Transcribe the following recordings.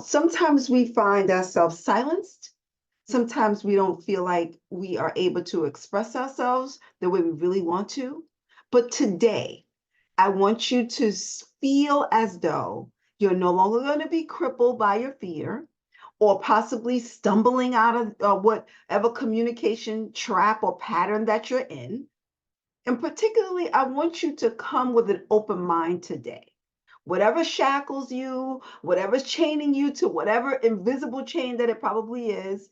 Sometimes we find ourselves silenced. Sometimes we don't feel like we are able to express ourselves the way we really want to. But today, I want you to feel as though you're no longer going to be crippled by your fear or possibly stumbling out of whatever communication trap or pattern that you're in. And particularly, I want you to come with an open mind today. Whatever shackles you, whatever's chaining you to whatever invisible chain that it probably is,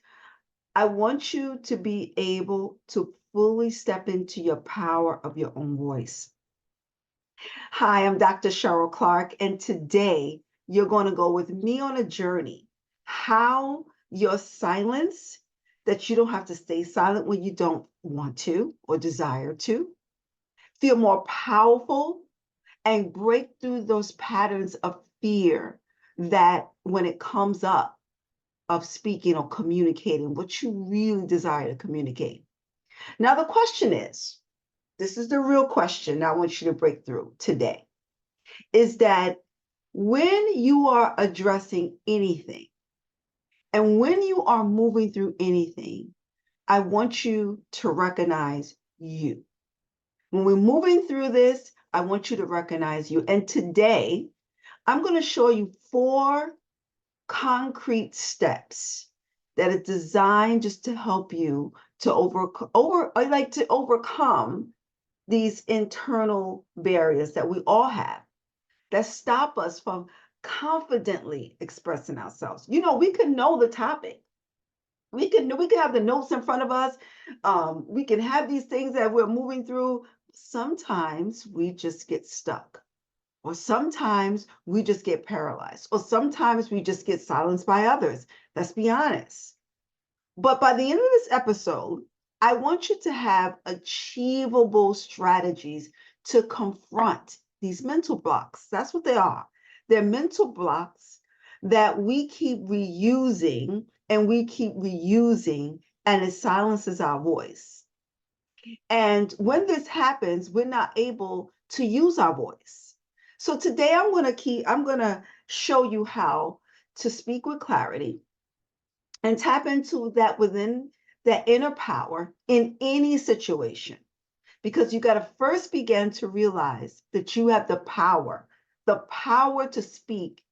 I want you to be able to fully step into your power of your own voice. Hi, I'm Dr. Cheryl Clark, and today you're going to go with me on a journey. How your silence, that you don't have to stay silent when you don't want to or desire to, feel more powerful and break through those patterns of fear that when it comes up of speaking or communicating what you really desire to communicate. Now, the question is, this is the real question I want you to break through today, is that when you are addressing anything and when you are moving through anything, I want you to recognize you. When we're moving through this, I want you to recognize you. And today, I'm going to show you 4 concrete steps that are designed just to help you to overcome these internal barriers that we all have that stop us from confidently expressing ourselves. We can know the topic. We can have the notes in front of us. We can have these things that we're moving through. Sometimes we just get stuck, or sometimes we just get paralyzed, or sometimes we just get silenced by others. Let's be honest. But by the end of this episode, I want you to have achievable strategies to confront these mental blocks. That's what they are. They're mental blocks that we keep reusing and we keep reusing, and it silences our voice. And when this happens, we're not able to use our voice. So today I'm going to show you how to speak with clarity and tap into that within that inner power in any situation. Because you got to first begin to realize that you have the power to speak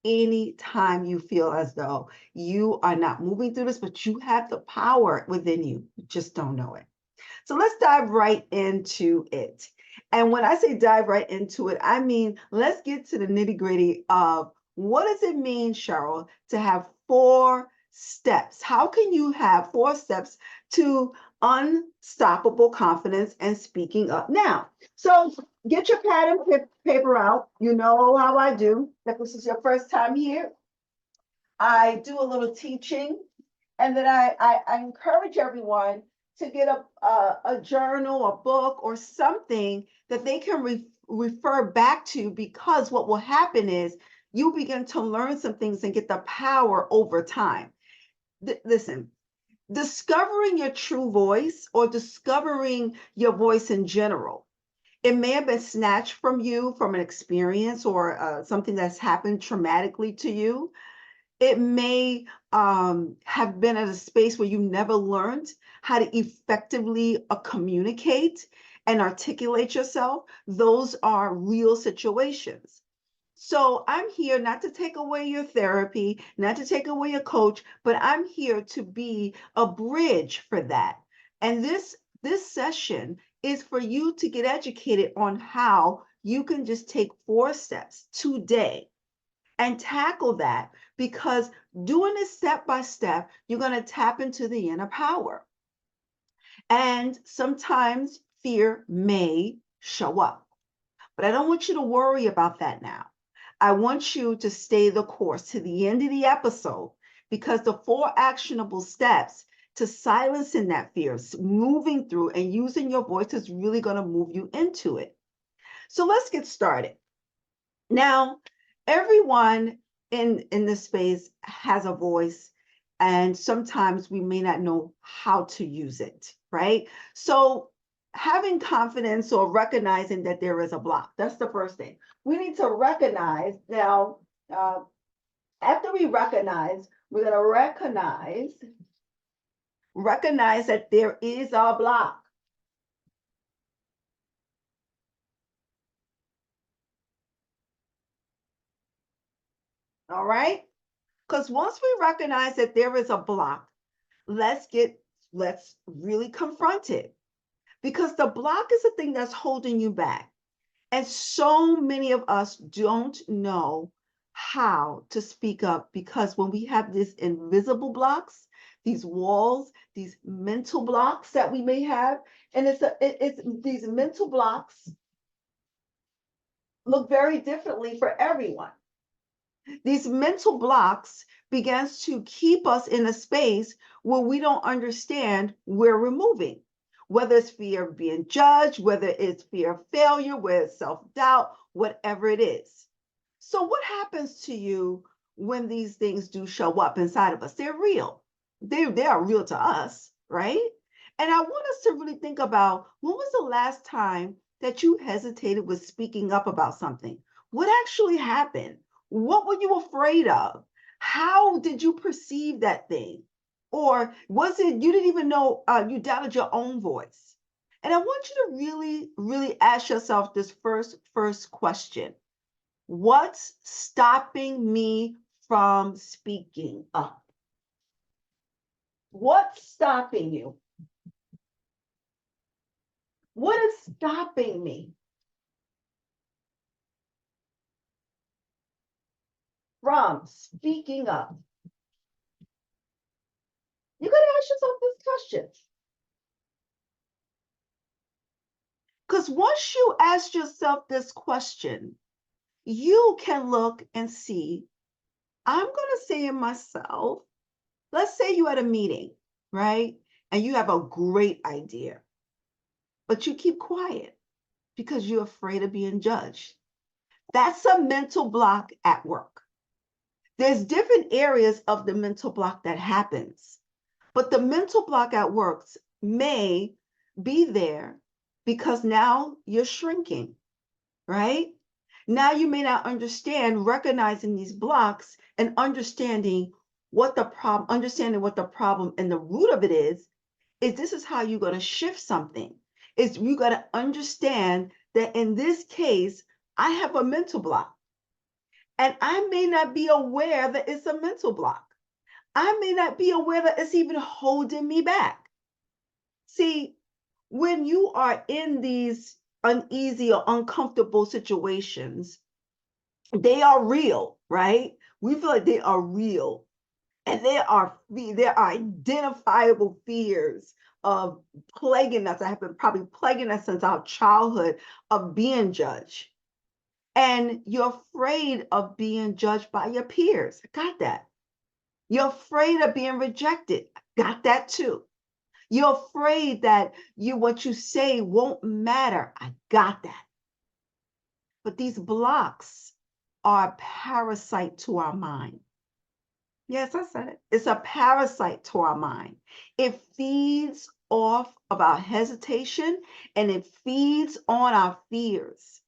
anytime you feel as though you are not moving through this, but you have the power within you. You just don't know it. So let's dive right into it. And when I say dive right into it, I mean, let's get to the nitty gritty of what does it mean, Cheryl, to have 4 steps? How can you have 4 steps to unstoppable confidence and speaking up? Now, so get your pad and paper out. You know how I do. If this is your first time here, I do a little teaching, and then I encourage everyone to get a journal, a book, or something that they can refer back to, because what will happen is you begin to learn some things and get the power over time. Listen, discovering your true voice or discovering your voice in general, it may have been snatched from you from an experience or something that's happened traumatically to you. It may have been at a space where you never learned how to effectively communicate and articulate yourself. Those are real situations. So I'm here not to take away your therapy, not to take away your coach, but I'm here to be a bridge for that. And this session is for you to get educated on how you can just take 4 steps today and tackle that, because doing it step by step, you're going to tap into the inner power. And sometimes fear may show up, but I don't want you to worry about that now. I want you to stay the course to the end of the episode, because the 4 actionable steps to silencing that fear, moving through and using your voice, is really going to move you into it. So let's get started. Now, everyone in this space has a voice, and sometimes we may not know how to use it, right? So having confidence or recognizing that there is a block, that's the first thing. We need to recognize now, After we recognize, we're going to recognize that there is a block. All right? Because once we recognize that there is a block, let's really confront it. Because the block is the thing that's holding you back. And so many of us don't know how to speak up, because when we have these invisible blocks, these walls, these mental blocks that we may have, and it's these mental blocks look very differently for everyone. These mental blocks begins to keep us in a space where we don't understand where we're moving, whether it's fear of being judged, whether it's fear of failure, whether it's self-doubt, whatever it is. So what happens to you when these things do show up inside of us? They're real. They are real to us, right? And I want us to really think about, when was the last time that you hesitated with speaking up about something? What actually happened? What were you afraid of? How did you perceive that thing? Or was it you didn't even know, you doubted your own voice? And I want you to really, really ask yourself this first question. What's stopping me from speaking up? What's stopping you? What is stopping me from speaking up? You got to ask yourself this question. Because once you ask yourself this question, you can look and see, I'm going to say in myself, let's say you at a meeting, right? And you have a great idea, but you keep quiet because you're afraid of being judged. That's a mental block at work. There's different areas of the mental block that happens, but the mental block at work may be there because now you're shrinking, right? Now you may not understand recognizing these blocks and understanding what the problem and the root of it is this is how you're going to shift something. Is you got to understand that in this case, I have a mental block. And I may not be aware that it's a mental block. I may not be aware that it's even holding me back. See, when you are in these uneasy or uncomfortable situations, they are real, right? We feel like they are real. And there are identifiable fears of plaguing us. I have been probably plaguing us since our childhood, of being judged. And you're afraid of being judged by your peers. I got that. You're afraid of being rejected. I got that too. You're afraid that what you say won't matter. I got that. But these blocks are a parasite to our mind. Yes, I said it. It's a parasite to our mind. It feeds off of our hesitation, and it feeds on our fears.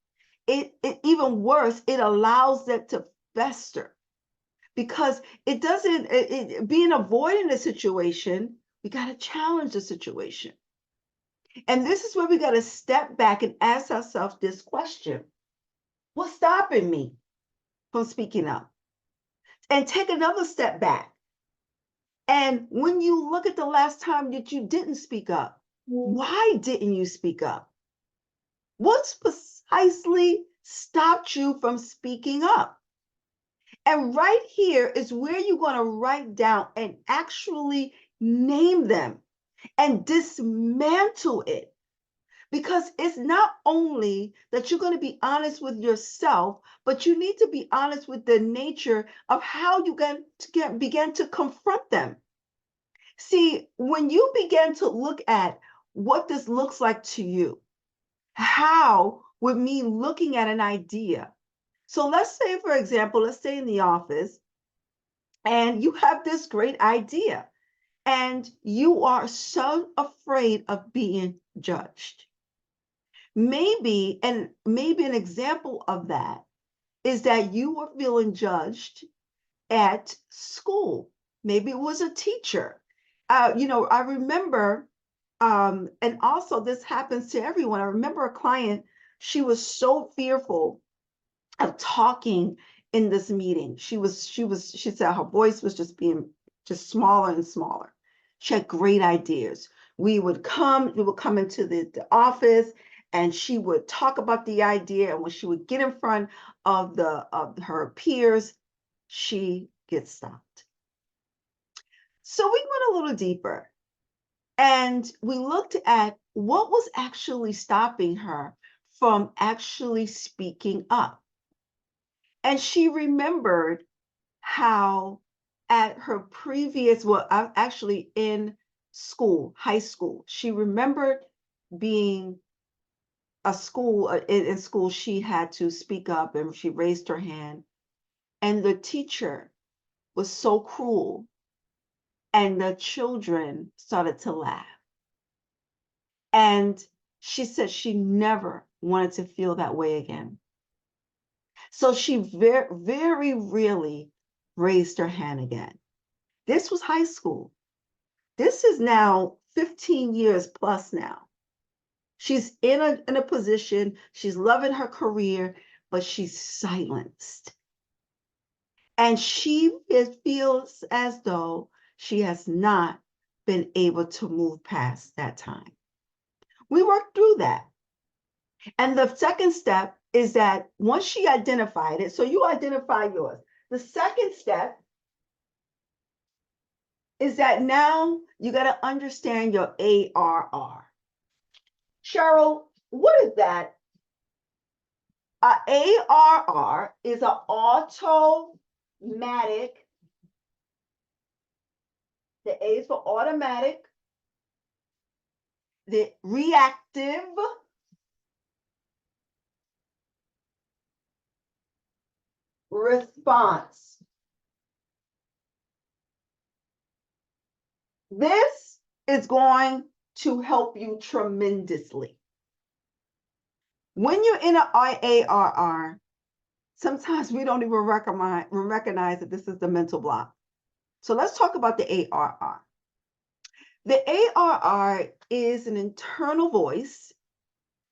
It even worse, it allows that to fester, because it doesn't, being avoiding the situation, we got to challenge the situation. And this is where we got to step back and ask ourselves this question. What's stopping me from speaking up? And take another step back. And when you look at the last time that you didn't speak up, why didn't you speak up? What's precisely stopped you from speaking up? And right here is where you're going to write down and actually name them and dismantle it. Because it's not only that you're going to be honest with yourself, but you need to be honest with the nature of how you begin to confront them. See, when you begin to look at what this looks like to you, how with me looking at an idea. So let's say, for example, let's say in the office, and you have this great idea, and you are so afraid of being judged. Maybe an example of that is that you were feeling judged at school. Maybe it was a teacher. I remember, and also this happens to everyone. I remember a client, she was so fearful of talking in this meeting. She said her voice was just being just smaller and smaller. She had great ideas. We would come into the office, and she would talk about the idea. And when she would get in front of her peers, she gets stopped. So we went a little deeper, and we looked at what was actually stopping her from actually speaking up. And she remembered how at her previous, well, actually in school, high school, she remembered being in school, she had to speak up, and she raised her hand. And the teacher was so cruel, and the children started to laugh. And she said she never wanted to feel that way again. So she very, very really raised her hand again. This was high school. This is now 15 years plus now. She's in a position, she's loving her career, but she's silenced. And she feels as though she has not been able to move past that time. We worked through that. And the second step is that once she identified it, so you identify yours. The second step is that now you got to understand your ARR. Cheryl, what is that? ARR is an automatic. The A is for automatic. The reactive response. This is going to help you tremendously. When you're in an ARR, sometimes we don't even recognize that this is the mental block. So let's talk about the ARR. The ARR is an internal voice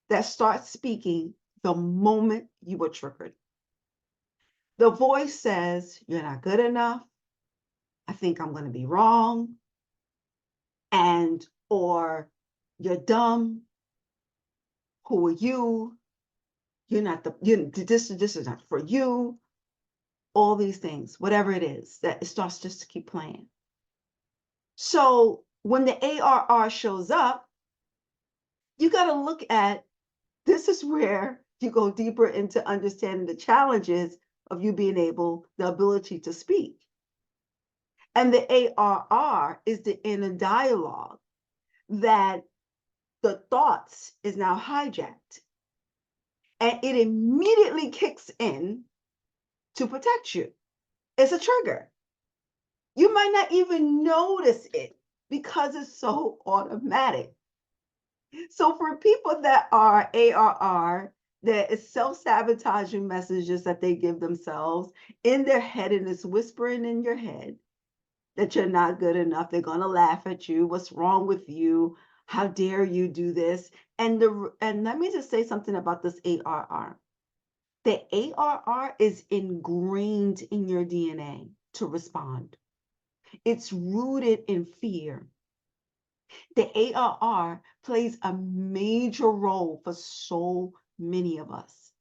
that starts speaking the moment you were triggered. The voice says, you're not good enough. I think I'm going to be wrong. And, or you're dumb. Who are you? This is not for you. All these things, whatever it is, that it starts just to keep playing. So when the ARR shows up, you got to look at, this is where you go deeper into understanding the challenges of you being able, the ability to speak. And the ARR is the inner dialogue that the thoughts is now hijacked. And it immediately kicks in to protect you. It's a trigger. You might not even notice it because it's so automatic. So for people that are ARR, there is self-sabotaging messages that they give themselves in their head, and it's whispering in your head that you're not good enough. They're going to laugh at you. What's wrong with you? How dare you do this? And let me just say something about this ARR. The ARR is ingrained in your DNA to respond. It's rooted in fear. The ARR plays a major role for so many of us,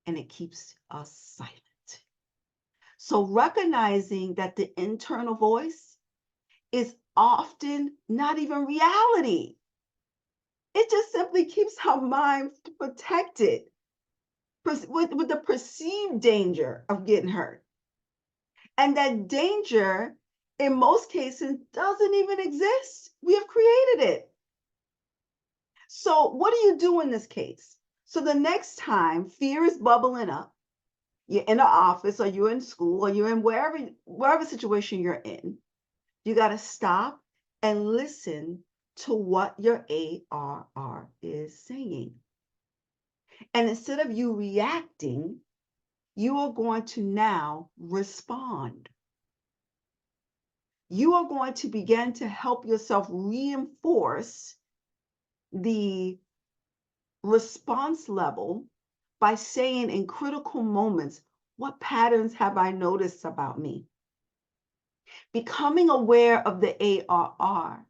and it keeps us silent. So recognizing that the internal voice is often not even reality. It just simply keeps our mind protected with the perceived danger of getting hurt. And that danger, in most cases, doesn't even exist. We have created it. So what do you do in this case? So the next time fear is bubbling up, you're in the office, or you're in school, or you're in wherever situation you're in, you got to stop and listen to what your ARR is saying. And instead of you reacting, you are going to now respond. you are going to begin to help yourself reinforce the response level by saying in critical moments, what patterns have I noticed about me? Becoming aware of the ARR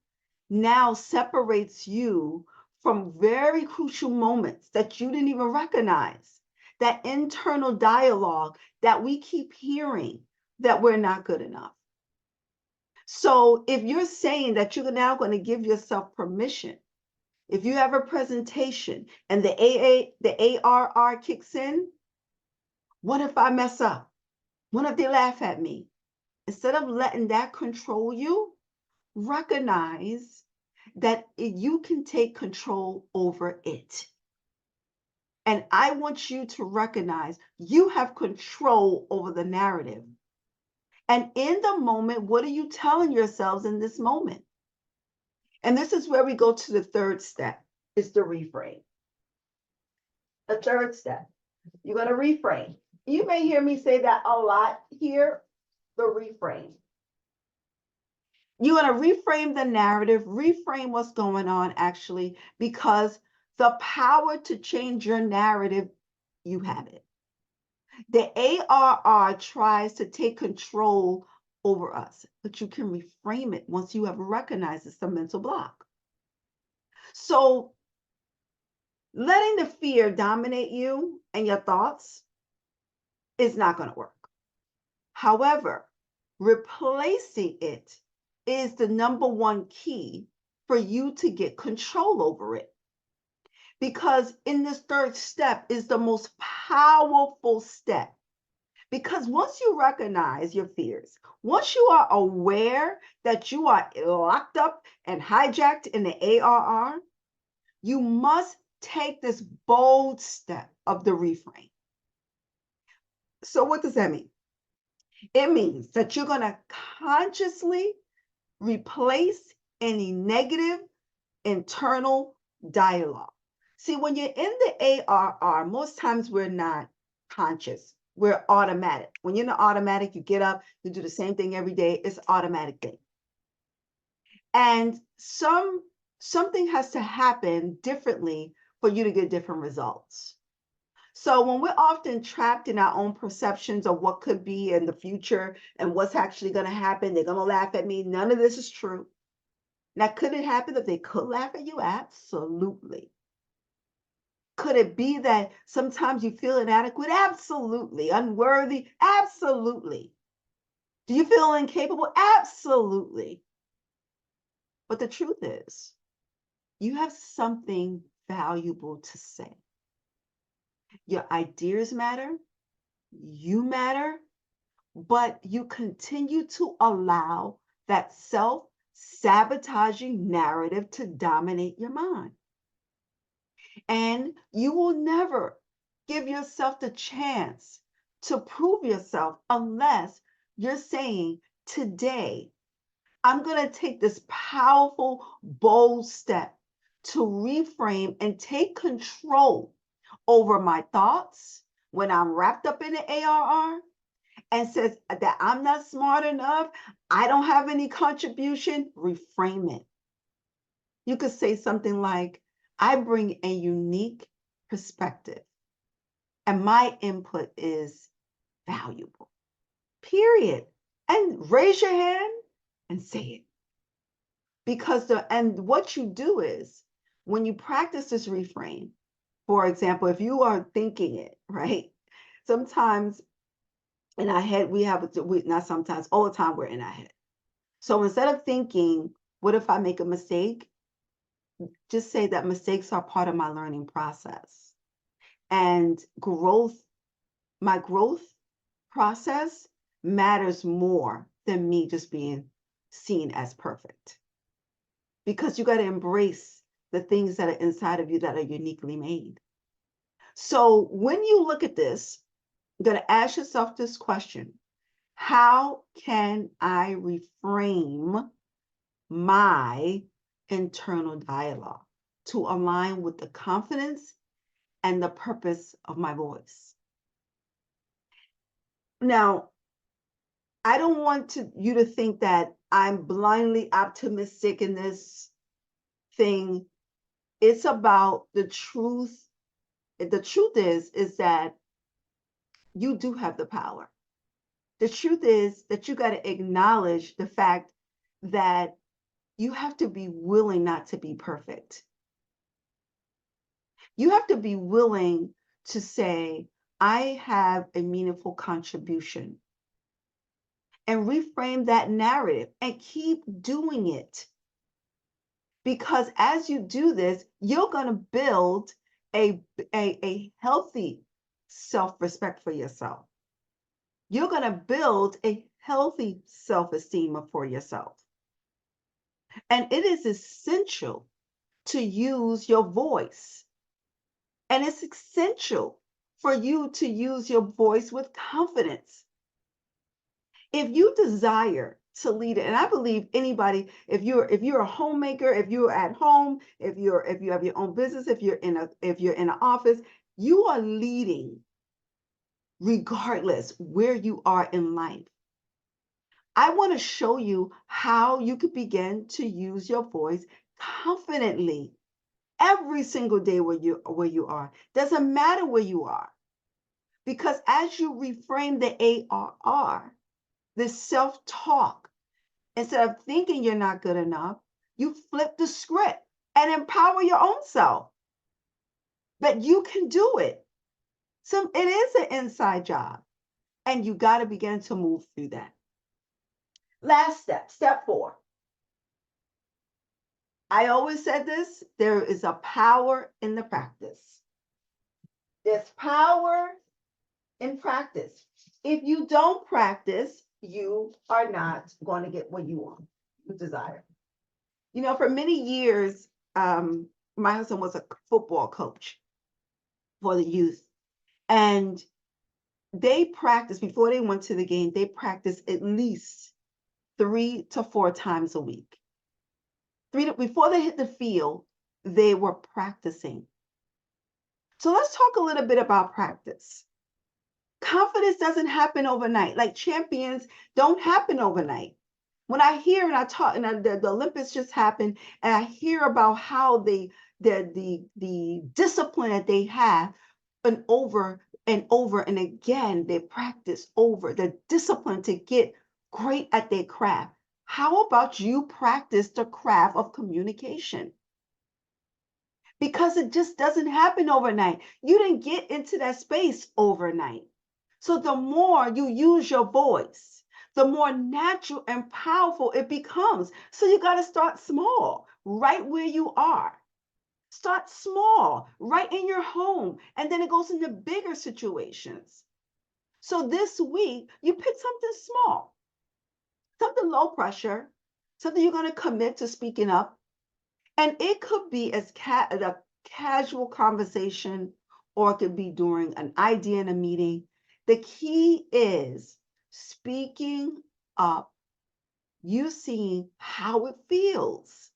now separates you from very crucial moments that you didn't even recognize. That internal dialogue that we keep hearing that we're not good enough. So if you're saying that you're now going to give yourself permission, if you have a presentation and the ARR kicks in, what if I mess up? What if they laugh at me? Instead of letting that control you, recognize that you can take control over it. And I want you to recognize you have control over the narrative. And in the moment, what are you telling yourselves in this moment? And this is where we go to the third step, is the reframe. The third step, you're going to reframe. You may hear me say that a lot here, the reframe. You're going to reframe the narrative, reframe what's going on actually, because the power to change your narrative, you have it. The ARR tries to take control over us, but you can reframe it once you have recognized it's a mental block. So letting the fear dominate you and your thoughts is not going to work. However, replacing it is the number one key for you to get control over it. Because in this third step is the most powerful step. Because once you recognize your fears, once you are aware that you are locked up and hijacked in the ARR, you must take this bold step of the reframe. So what does that mean? It means that you're going to consciously replace any negative internal dialogue. See, when you're in the ARR, most times we're not conscious. We're automatic. When you're in the automatic, you get up, you do the same thing every day. It's automatic thing. And something has to happen differently for you to get different results. So when we're often trapped in our own perceptions of what could be in the future and what's actually going to happen, they're going to laugh at me. None of this is true. Now, could it happen that they could laugh at you? Absolutely. Could it be that sometimes you feel inadequate? Absolutely. Unworthy? Absolutely. Do you feel incapable? Absolutely. But the truth is, you have something valuable to say. Your ideas matter, you matter, but you continue to allow that self-sabotaging narrative to dominate your mind. And you will never give yourself the chance to prove yourself unless you're saying, today, I'm going to take this powerful, bold step to reframe and take control over my thoughts when I'm wrapped up in the ARR and says that I'm not smart enough, I don't have any contribution. Reframe it. You could say something like, I bring a unique perspective and my input is valuable, period. And raise your hand and say it. Because what you do is when you practice this reframe, for example, if you are thinking it, right? Sometimes in our head, not sometimes, all the time we're in our head. So instead of thinking, what if I make a mistake? Just say that mistakes are part of my learning process. And my growth process matters more than me just being seen as perfect. Because you got to embrace the things that are inside of you that are uniquely made. So when you look at this, you're going to ask yourself this question: how can I reframe my internal dialogue to align with the confidence and the purpose of my voice? Now, I don't want you to think that I'm blindly optimistic in this thing. It's about the truth. The truth is that you do have the power. The truth is that you got to acknowledge the fact that you have to be willing not to be perfect. You have to be willing to say, I have a meaningful contribution, and reframe that narrative and keep doing it. Because as you do this, you're going to build a healthy self-respect for yourself. You're going to build a healthy self-esteem for yourself. And it is essential to use your voice. And it's essential for you to use your voice with confidence. If you desire to lead it, and I believe anybody, if you're a homemaker, if you're at home, if you have your own business, if you're in an office, you are leading regardless where you are in life. I want to show you how you could begin to use your voice confidently every single day where you are. Doesn't matter where you are. Because as you reframe the ARR, the self-talk, instead of thinking you're not good enough, you flip the script and empower your own self. But you can do it. So it is an inside job. And you got to begin to move through that. Last step, step 4. I always said this, there is a power in the practice. There's power in practice. If you don't practice, you are not going to get what you want, you desire. You know, for many years, my husband was a football coach for the youth. And they practiced, before they went to the game, they practiced at least 3 to 4 times a week. Before they hit the field, they were practicing. So let's talk a little bit about practice. Confidence doesn't happen overnight. Like champions don't happen overnight. When I hear and I talk, and the Olympics just happened, and I hear about how the discipline that they have, and over and again, they practice over the discipline to get great at their craft. How about you practice the craft of communication? Because it just doesn't happen overnight. You didn't get into that space overnight. So the more you use your voice, the more natural and powerful it becomes. So you got to start small, right where you are. Start small, right in your home, and then it goes into bigger situations. So this week, you pick something small, something low pressure, something you're going to commit to speaking up. And it could be as a casual conversation, or it could be during an idea in a meeting. The key is speaking up, you seeing how it feels.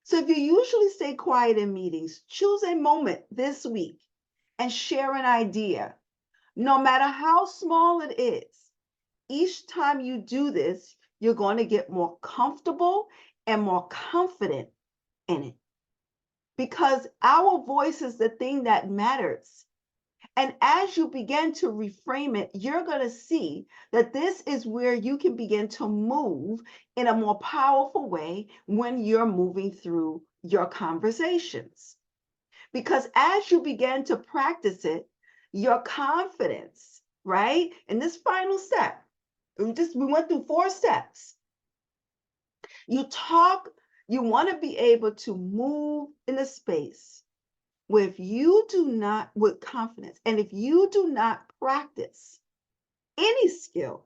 So if you usually stay quiet in meetings, choose a moment this week and share an idea, no matter how small it is. Each time you do this, you're going to get more comfortable and more confident in it. Because our voice is the thing that matters. And as you begin to reframe it, you're going to see that this is where you can begin to move in a more powerful way when you're moving through your conversations. Because as you begin to practice it, your confidence, right? And this final step, we went through 4 steps. You want to be able to move in a space where if you do not, with confidence, and if you do not practice any skill,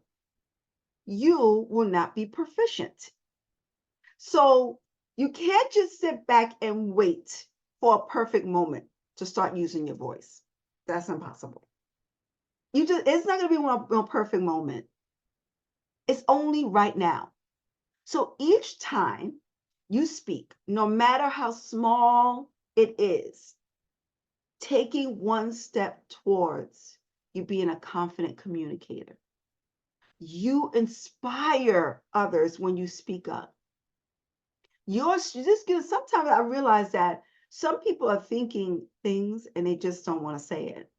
you will not be proficient. So you can't just sit back and wait for a perfect moment to start using your voice. That's impossible. It's not going to be one perfect moment. It's only right now. So each time you speak, no matter how small it is, taking one step towards you being a confident communicator. You inspire others when you speak up. Sometimes I realize that some people are thinking things and they just don't want to say it.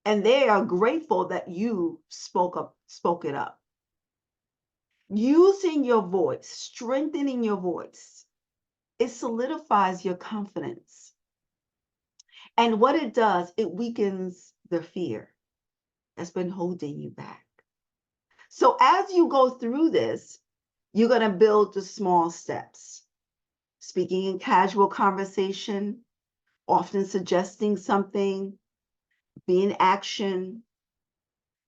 And they are grateful that you spoke it up. Using your voice, strengthening your voice, it solidifies your confidence. And what it does, it weakens the fear that's been holding you back. So as you go through this, you're going to build the small steps. Speaking in casual conversation, often suggesting something, be in action.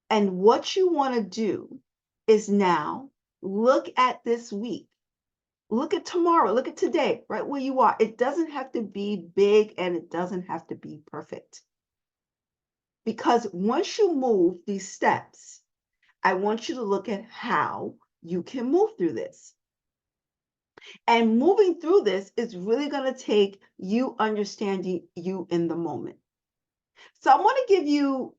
And what you want to do is now look at this week. Look at tomorrow, look at today, right where you are. It doesn't have to be big and it doesn't have to be perfect. Because once you move these steps, I want you to look at how you can move through this. And moving through this is really going to take you understanding you in the moment. So I want to give you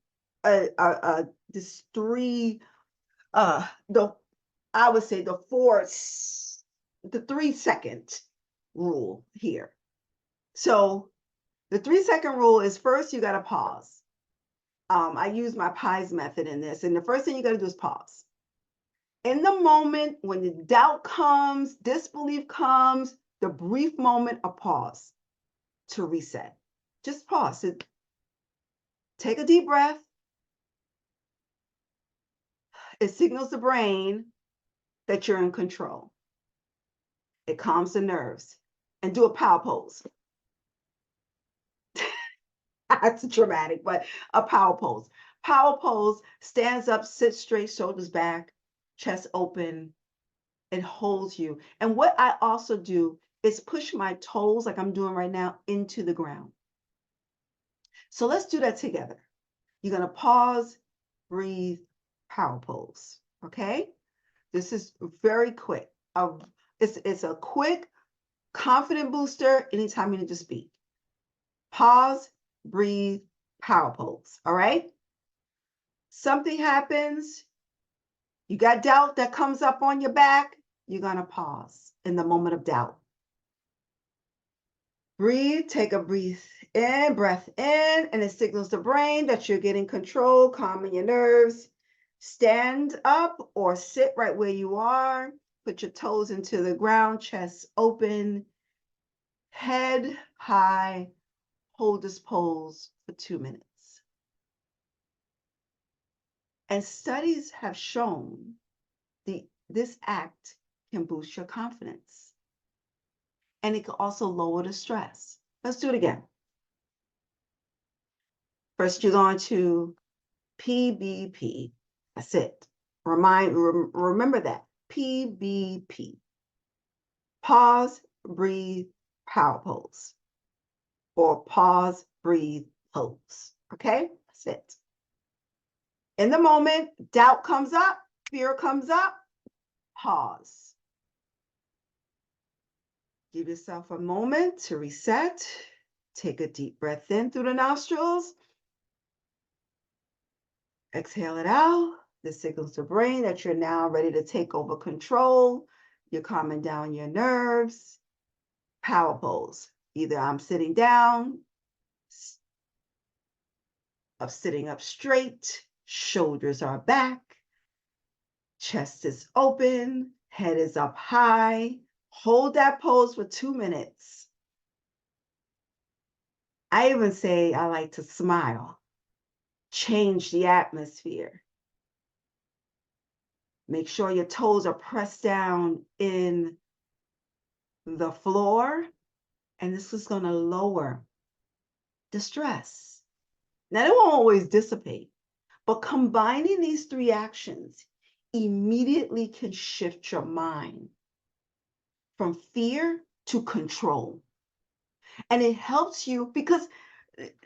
this three, I would say the 3-second rule here. So the 3-second rule is, first you got to pause. I use my pies method in this, and the first thing you got to do is pause. In the moment when the doubt comes, disbelief comes, the brief moment of pause to reset. Just pause. Take a deep breath. It signals the brain that you're in control. It calms the nerves. And do a power pose. That's dramatic, but a power pose. Power pose, stands up, sits straight, shoulders back, chest open. It holds you. And what I also do is push my toes, like I'm doing right now, into the ground. So let's do that together. You're going to pause, breathe, power pose. Okay? This is very quick. It's a quick, confident booster anytime you need to speak. Pause, breathe, power pose. All right? Something happens, you got doubt that comes up on your back, you're going to pause in the moment of doubt. Breathe, take a breath in, and it signals the brain that you're getting control, calming your nerves. Stand up or sit right where you are. Put your toes into the ground, chest open, head high. Hold this pose for 2 minutes. And studies have shown this act can boost your confidence. And it can also lower the stress. Let's do it again. First, you're going to PBP. That's it. Remember that. PBP. Pause, breathe, power pose. Or pause, breathe, pose. Okay? That's it. In the moment, doubt comes up, fear comes up, pause. Give yourself a moment to reset. Take a deep breath in through the nostrils. Exhale it out. This signals the brain that you're now ready to take over control. You're calming down your nerves. Power pose. Either I'm sitting down, sitting up straight, shoulders are back, chest is open, head is up high. Hold that pose for 2 minutes. I even say I like to smile. Change the atmosphere. Make sure your toes are pressed down in the floor, and this is going to lower the stress. Now, it won't always dissipate, but combining these 3 actions immediately can shift your mind from fear to control. And it helps you because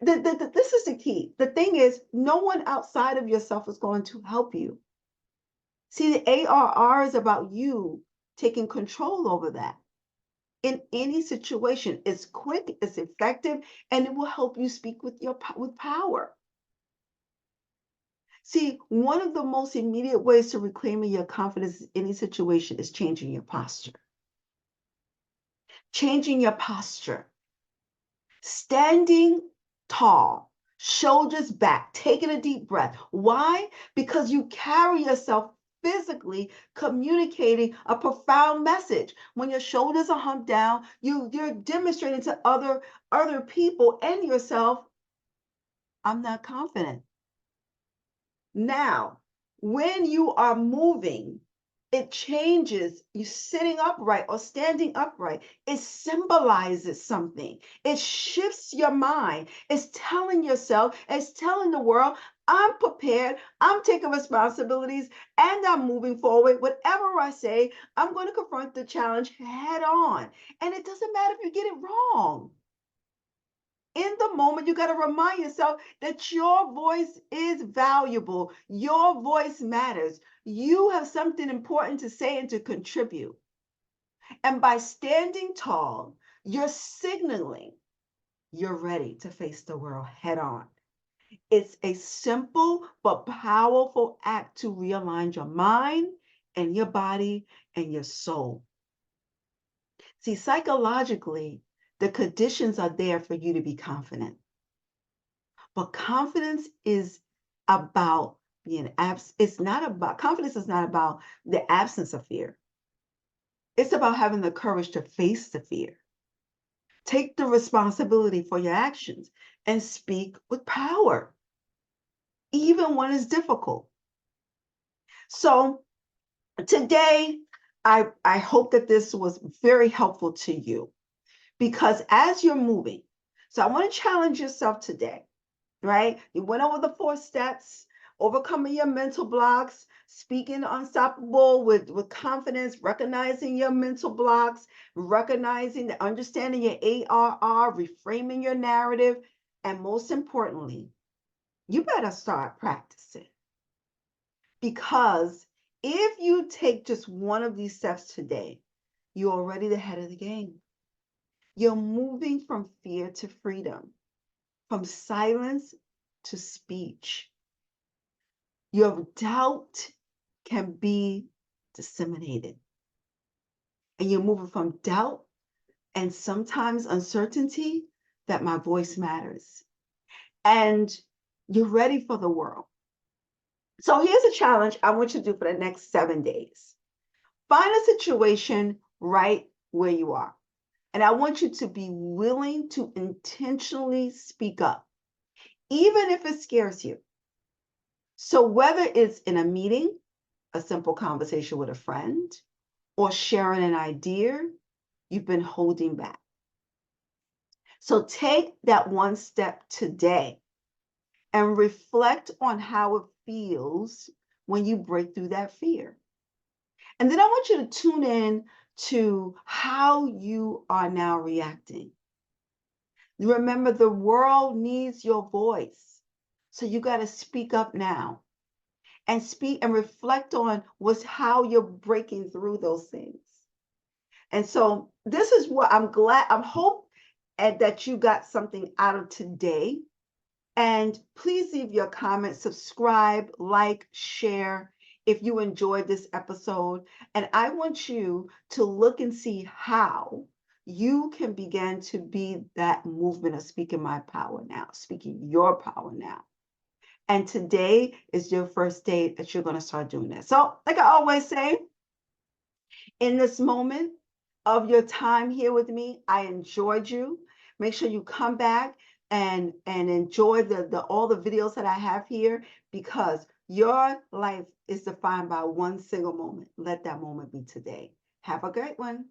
this is the key. The thing is, no one outside of yourself is going to help you. See, the ARR is about you taking control over that. In any situation, it's quick, it's effective, and it will help you speak with power. See, one of the most immediate ways to reclaiming your confidence in any situation is changing your posture. Changing your posture. Standing tall, shoulders back, taking a deep breath. Why? Because you carry yourself physically communicating a profound message. When your shoulders are humped down, you're demonstrating to other people and yourself, I'm not confident. Now, when you are moving, it changes. You sitting upright or standing upright. It symbolizes something. It shifts your mind. It's telling yourself, it's telling the world, I'm prepared, I'm taking responsibilities, and I'm moving forward. Whatever I say, I'm going to confront the challenge head on. And it doesn't matter if you get it wrong. In the moment, you got to remind yourself that your voice is valuable. Your voice matters. You have something important to say and to contribute. And by standing tall, you're signaling you're ready to face the world head on. It's a simple but powerful act to realign your mind and your body and your soul. See, psychologically, the conditions are there for you to be confident. But confidence is about being it's not about confidence is not about the absence of fear. It's about having the courage to face the fear. Take the responsibility for your actions and speak with power, even when it's difficult. So today, I hope that this was very helpful to you because as you're moving, so I want to challenge yourself today, right? You went over the 4 steps, overcoming your mental blocks, speaking unstoppable with confidence, recognizing your mental blocks, recognizing the understanding your ARR, reframing your narrative, and most importantly, you better start practicing. Because if you take just one of these steps today, you're already the head of the game. You're moving from fear to freedom, from silence to speech. Your doubt can be disseminated. And you're moving from doubt and sometimes uncertainty that my voice matters. And you're ready for the world. So here's a challenge I want you to do for the next 7 days. Find a situation right where you are. And I want you to be willing to intentionally speak up, even if it scares you. So whether it's in a meeting, a simple conversation with a friend, or sharing an idea you've been holding back. So take that one step today and reflect on how it feels when you break through that fear. And then I want you to tune in to how you are now reacting. Remember, the world needs your voice. So you got to speak up now and speak and reflect on how you're breaking through those things. And so this is what I'm hope and that you got something out of today. And please leave your comments, subscribe, like, share if you enjoyed this episode. And I want you to look and see how you can begin to be that movement of speaking my power now, speaking your power now. And today is your first day that you're going to start doing that. So, like I always say, in this moment of your time here with me, I enjoyed you. Make sure you come back and enjoy the all the videos that I have here, because your life is defined by one single moment. Let that moment be today. Have a great one.